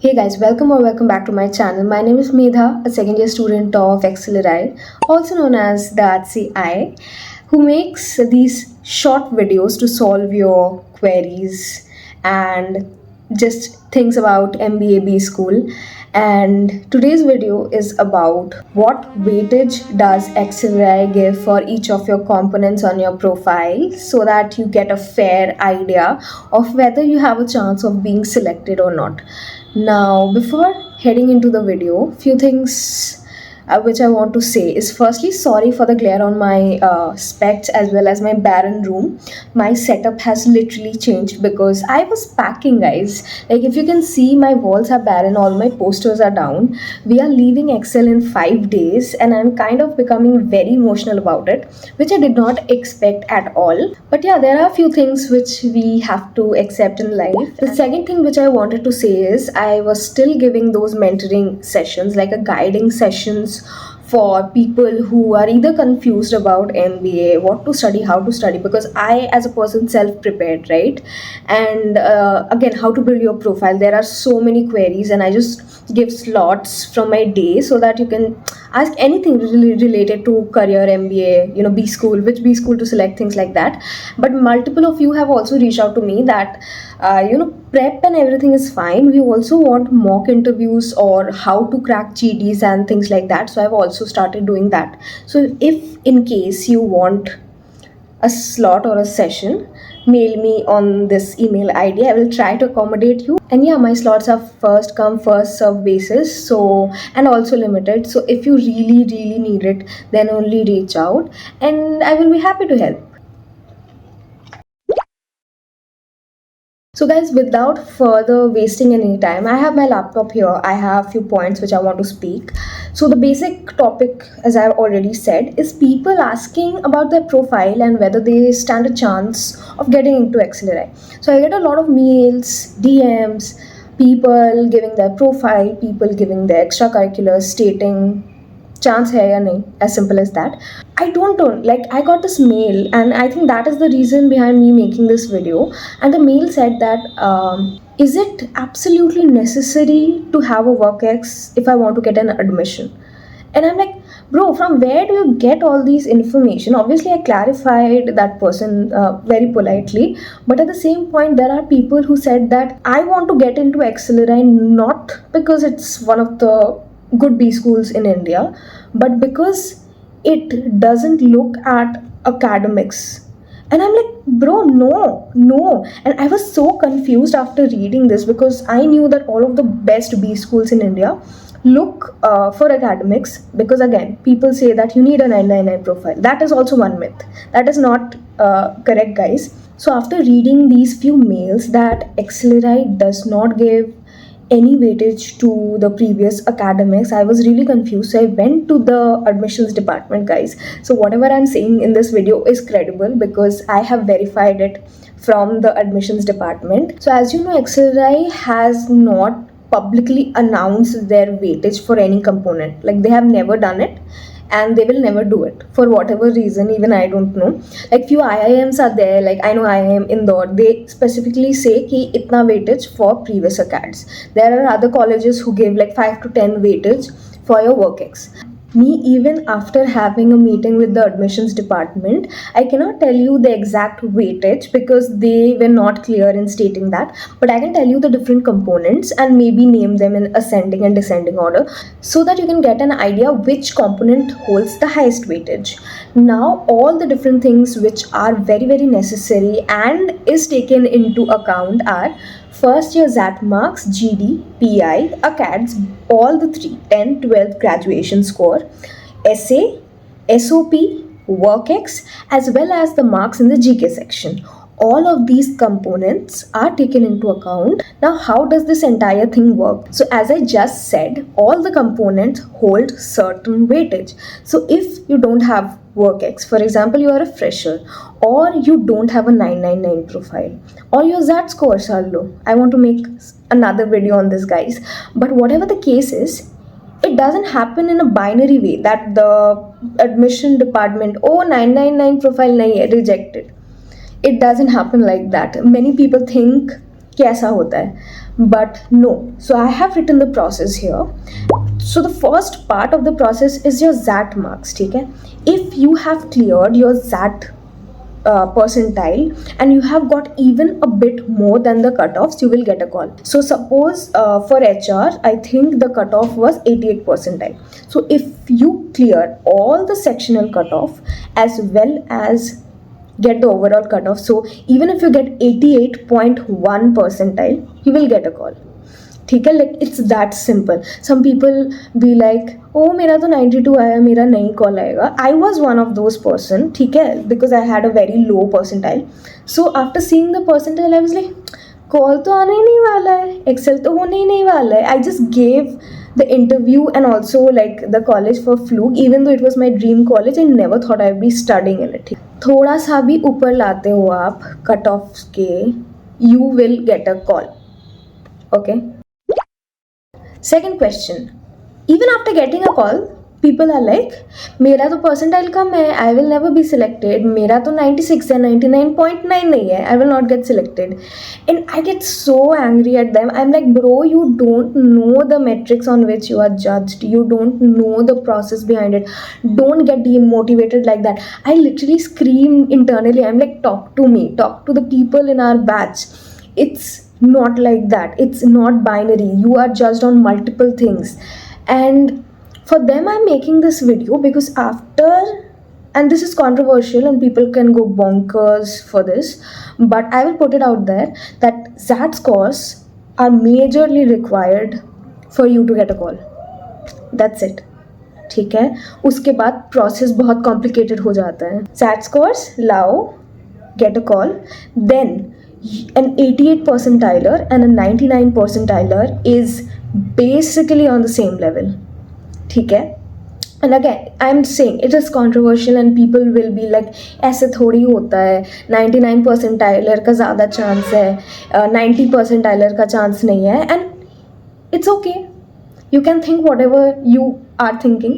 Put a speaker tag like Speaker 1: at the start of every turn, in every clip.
Speaker 1: Hey guys, welcome back to my channel. My name is Medha, a second year student of XLRI, also known as the HCI, who makes these short videos to solve your queries and just things about MBA B school. And today's video is about what weightage does XLRI give for each of your components on your profile so that you get a fair idea of whether you have a chance of being selected or not. Now, before heading into the video, few things which I want to say is firstly, sorry for the glare on my specs as well as my barren room. My setup has literally changed because I was packing, guys. Like, if you can see, my walls are barren, all my posters are down. We are leaving Excel in 5 days, and I'm kind of becoming very emotional about it, which I did not expect at all. But yeah, there are a few things which we have to accept in life. The second thing which I wanted to say is I was still giving those mentoring sessions, like a guiding sessions for people who are either confused about MBA, what to study, how to study, because I, as a person, self prepared, right? And again, how to build your profile. There are so many queries, and I just give slots from my day so that you can ask anything related to career, MBA, B school, which B school to select, things like that. But multiple of you have also reached out to me that prep and everything is fine. We also want mock interviews or how to crack GDs and things like that. So I've also started doing that. So if in case you want a slot or a session, mail me on this email ID. I will try to accommodate you. And yeah, my slots are first come first serve basis, so, and also limited. So if you really need it, then only reach out and I will be happy to help. So guys, without further wasting any time, I have my laptop here. I have few points which I want to speak. So the basic topic, as I've already said, is people asking about their profile and whether they stand a chance of getting into XLRI. So I get a lot of mails, DMs, people giving their profile, people giving their extracurriculars, stating chance hai ya nahi, as simple as that. I don't know, like, I got this mail, and I think that is the reason behind me making this video. And the mail said that is it absolutely necessary to have a work ex if I want to get an admission? And I'm like, bro, from where do you get all these information? Obviously I clarified that person very politely, but at the same point there are people who said that I want to get into XLRI not because it's one of the good B schools in India, but because it doesn't look at academics. And I'm like, bro, no. And I was so confused after reading this because I knew that all of the best B schools in India look for academics, because again, people say that you need a 999 profile. That is also one myth. That is not correct, guys. So after reading these few mails that XLRI does not give any weightage to the previous academics, I was really confused. So I went to the admissions department, guys. So whatever I'm saying in this video is credible because I have verified it from the admissions department. So as you know, XLRI has not publicly announced their weightage for any component. Like, they have never done it, and they will never do it for whatever reason. Even I don't know. Like, few IIMs are there, like I know IIM Indore, they specifically say ki itna weightage for previous acads. There are other colleges who give like 5 to 10 weightage for your work ex. Me, even after having a meeting with the admissions department, I cannot tell you the exact weightage because they were not clear in stating that, but I can tell you the different components and maybe name them in ascending and descending order so that you can get an idea which component holds the highest weightage. Now, all the different things which are very necessary and is taken into account are first year ZAT marks, GD, PI, ACADS, all the three, 10th, 12th graduation score, essay, SOP, WorkX, as well as the marks in the GK section. All of these components are taken into account. Now, how does this entire thing work? So as I just said, all the components hold certain weightage. So if you don't have WorkX, for example, you are a fresher, or you don't have a 999 profile, or your ZAT scores are low. I want to make another video on this, guys. But whatever the case is, it doesn't happen in a binary way that the admission department, oh, 999 profile nahi hai, rejected. It doesn't happen like that. Many people think कि ऐसा होता है, But no. So I have written the process here. So the first part of the process is your ZAT marks. Okay? If you have cleared your ZAT percentile and you have got even a bit more than the cutoffs, you will get a call. So suppose for HR, I think the cutoff was 88 percentile. So if you clear all the sectional cutoff as well as get the overall cutoff, so even if you get 88.1 percentile, you will get a call. ठीक है, like it's that simple. Some people be like, oh मेरा तो 92 आया, मेरा नहीं call आएगा. I was one of those person, ठीक है, because I had a very low percentile. So after seeing the percentile, I was like, call तो आने ही नहीं वाला है, एक्सेल तो होने ही नहीं वाला है. I just gave the interview and also like the college for fluke, even though it was my dream college. I never thought I'd be studying in it. थोड़ा सा भी ऊपर लाते हो आप कट ऑफ के, you will get a call. Okay. Second question, even after getting a call, people are like, मेरा तो percentile कम है, I will never be selected, मेरा तो 96 है, 99.9 नहीं है, I will not get selected. And I get so angry at them. I'm like, bro, you don't know the metrics on which you are judged, you don't know the process behind it, don't get demotivated like that. I literally scream internally. I'm like, talk to me, talk to the people in our batch. It's not like that. It's not binary. You are judged on multiple things. And for them, I'm making this video because after, and this is controversial and people can go bonkers for this, but I will put it out there that ZAT scores are majorly required for you to get a call. That's it. ठीक है, उसके बाद process बहुत complicated हो जाता है. ZAT scores लाओ, get a call, then an 88 percentiler and a 99 percentiler is basically on the same level. ठीक है. And again, I'm saying it is controversial and people will be like, ऐसे थोड़ी होता है, 99 percentiler का ज़्यादा चांस है, 90 percentiler का चांस नहीं है. And it's okay. You can think whatever you are thinking.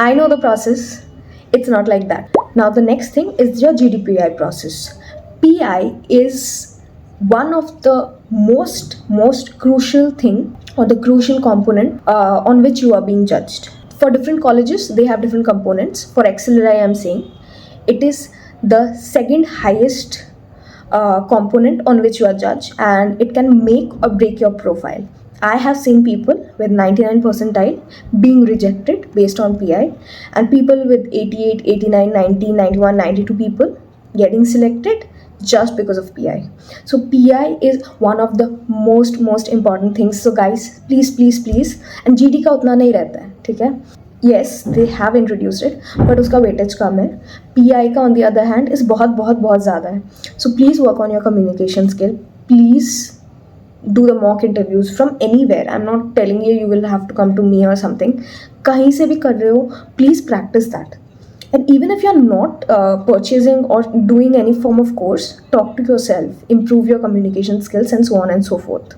Speaker 1: I know the process. It's not like that. Now the next thing is your GDPI process. PI is one of the most crucial thing or the crucial component on which you are being judged. For different colleges, they have different components. For XLRI, I'm saying it is the second highest component on which you are judged, and it can make or break your profile. I have seen people with 99 percentile being rejected based on PI, and people with 88, 89, 90, 91, 92 people getting selected just because of PI. So PI is one of the most important things. So guys, please, and GD का उतना नहीं रहता है, ठीक है. Yes, they have introduced it, but उसका weightage कम है. PI का on the other hand is बहुत ज़्यादा है. So please work on your communication skill. Please do the mock interviews from anywhere. I'm not telling you will have to come to me or something. कहीं से भी कर रहे हो, please practice that. And even if you're not purchasing or doing any form of course, talk to yourself, improve your communication skills, and so on and so forth.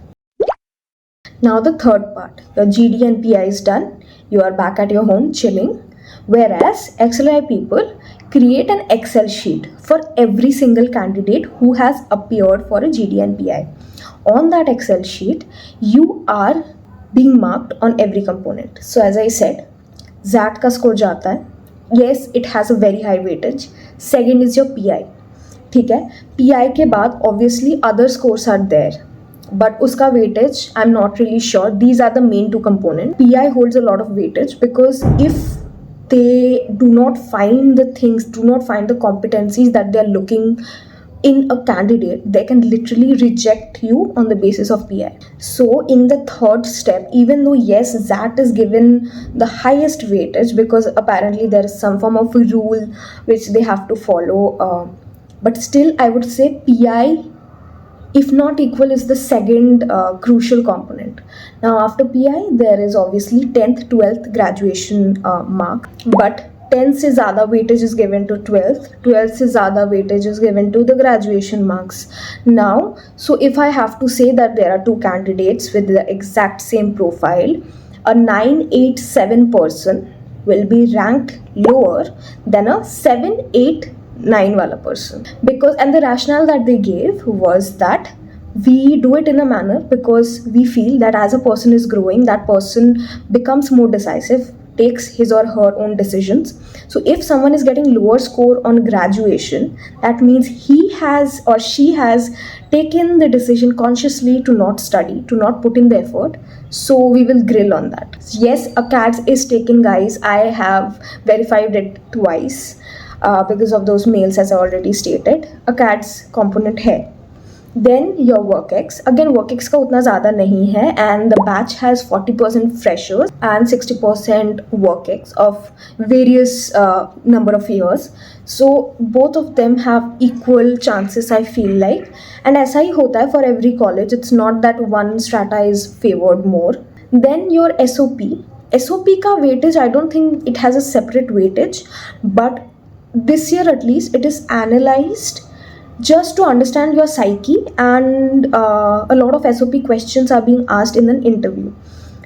Speaker 1: Now the third part, your GD and PI is done. You are back at your home chilling. Whereas XLRI people create an Excel sheet for every single candidate who has appeared for a GD and PI. On that Excel sheet, you are being marked on every component. So as I said, ZAT का score जाता है. Yes, it has a very high weightage. Second is your PI. ठीक है, PI के बाद obviously other scores are there, but उसका weightage I'm not really sure. These are the main two components. PI holds a lot of weightage because if they do not find the things, do not find the competencies that they are looking in a candidate, they can literally reject you on the basis of PI. So in the third step, even though yes, ZAT is given the highest weightage because apparently there is some form of a rule which they have to follow, but still I would say PI, if not equal, is the second crucial component. Now after PI, there is obviously 10th, 12th graduation mark, but 10th से ज़्यादा weightage is given to 12th, 12th से ज़्यादा weightage is given to the graduation marks. Now, so if I have to say that there are two candidates with the exact same profile, a 987 person will be ranked lower than a 789 wala person, because, and the rationale that they gave was that We do it in a manner because we feel that as a person is growing, that person becomes more decisive, takes his or her own decisions. So if someone is getting lower score on graduation, that means he has or she has taken the decision consciously to not study, to not put in the effort. So we will grill on that. Yes, a CATS is taken, guys. I have verified it twice because of those mails, as I already stated. A CATS component है. Then your work ex, again work ex का उतना ज़्यादा नहीं है, and the batch has 40% freshers and 60% work ex of various number of years. So both of them have equal chances, I feel like. And ऐसा ही होता है for every college. It's not that one strata is favored more. Then your SOP का weightage, I don't think it has a separate weightage, but this year at least it is analyzed just to understand your psyche, and a lot of SOP questions are being asked in an interview.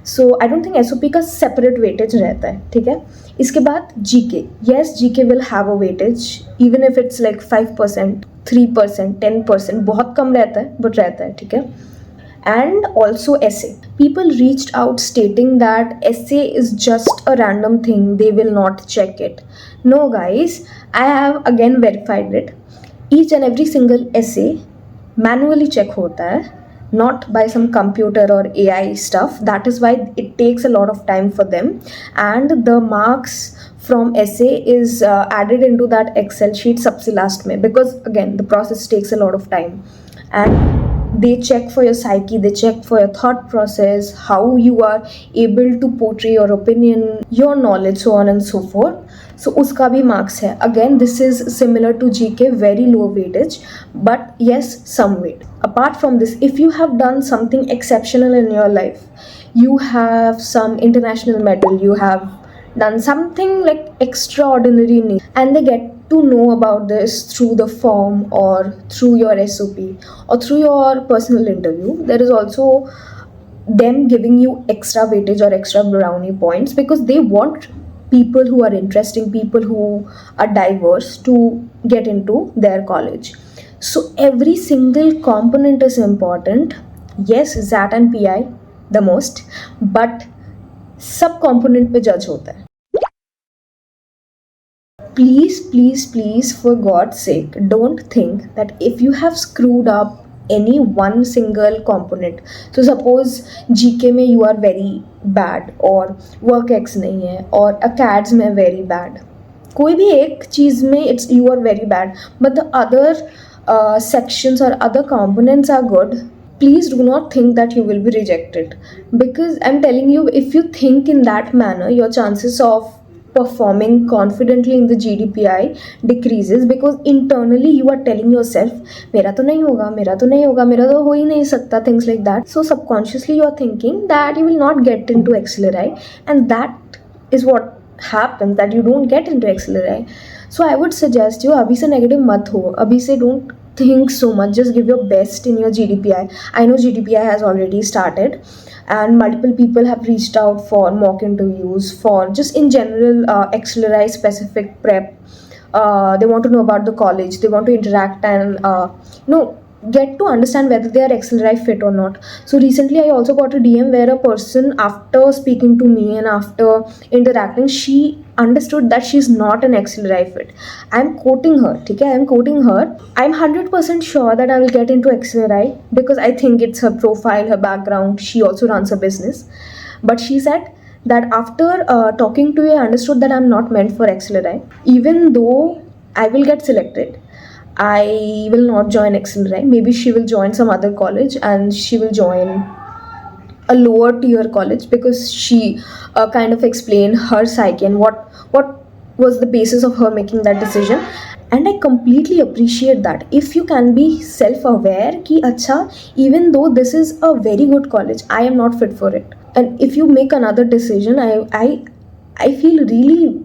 Speaker 1: So I don't think SOP का separate weightage रहता है, ठीक है. इसके बाद GK, yes GK will have a weightage even if it's like 5%, 3%, 10%, बहुत कम रहता है but रहता है, ठीक है. And also essay, people reached out stating that essay is just a random thing, they will not check it. No guys, I have again verified it. Each and every single essay manually check hota hai, not by some computer or AI stuff. That is why it takes a lot of time for them, and the marks from essay is added into that Excel sheet sabse last mein, because again the process takes a lot of time. And they check for your psyche, they check for your thought process, how you are able to portray your opinion, your knowledge, so on and so forth. So uska bhi marks hai. Again, this is similar to GK, very low weightage, but yes, some weight. Apart from this, if you have done something exceptional in your life, you have some international medal, you have done something like extraordinary in it, and they get to know about this through the form or through your SOP or through your personal interview, there is also them giving you extra weightage or extra brownie points, because they want people who are interesting, people who are diverse to get into their college. So every single component is important. Yes, ZAT and PI the most, but सब component पे judge होता है. Please, for God's sake, don't think that if you have screwed up any one single component, so suppose GK में you are very bad, और work X नहीं है, और ACADS में very bad, कोई भी एक चीज़ में it's you are very bad, but the other sections or other components are good, please do not think that you will be rejected. Because I'm telling you, if you think in that manner, your chances of performing confidently in the GDPI decreases, because internally you are telling yourself मेरा तो नहीं होगा, मेरा तो नहीं होगा, मेरा तो हो ही नहीं सकता, things like that. So subconsciously you are thinking that you will not get into XLRI, and that is what happens, that you don't get into XLRI. So I would suggest you, अभी से negative मत हो, अभी से don't think so much, just give your best in your GDPI. I know GDPI has already started, and multiple people have reached out for mock interviews, for just in general XLRI specific prep. They want to know about the college, they want to interact and get to understand whether they are XLRI fit or not. So recently I also got a DM where a person, after speaking to me and after interacting, she understood that she's not an XLRI fit. I'm quoting her, okay? I'm quoting her. I'm 100% sure that I will get into XLRI because I think it's her profile, her background. She also runs a business. But she said that after talking to you, I understood that I'm not meant for XLRI. Even though I will get selected, I will not join XLRI. Maybe she will join some other college, and she will join a lower tier college, because she kind of explained her psyche and what was the basis of her making that decision. And I completely appreciate that. If you can be self-aware ki acha, even though this is a very good college, I am not fit for it. And if you make another decision, I feel really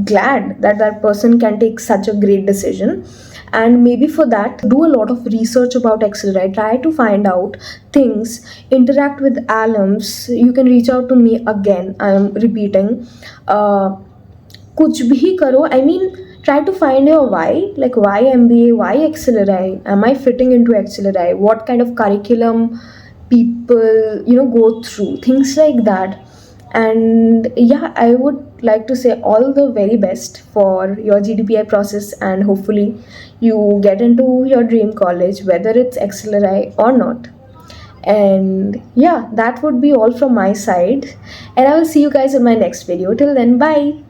Speaker 1: glad that that person can take such a great decision. And maybe for that, do a lot of research about XLRI, try to find out things, interact with alums. You can reach out to me again, I am repeating. कुछ भी करो, I mean, Try to find your why, like why MBA, why XLRI, am I fitting into XLRI, what kind of curriculum people go through, things like that. And yeah, I would like to say all the very best for your GDPI process, and hopefully you get into your dream college, whether it's XLRI or not. And yeah, that would be all from my side, and I will see you guys in my next video. Till then, bye.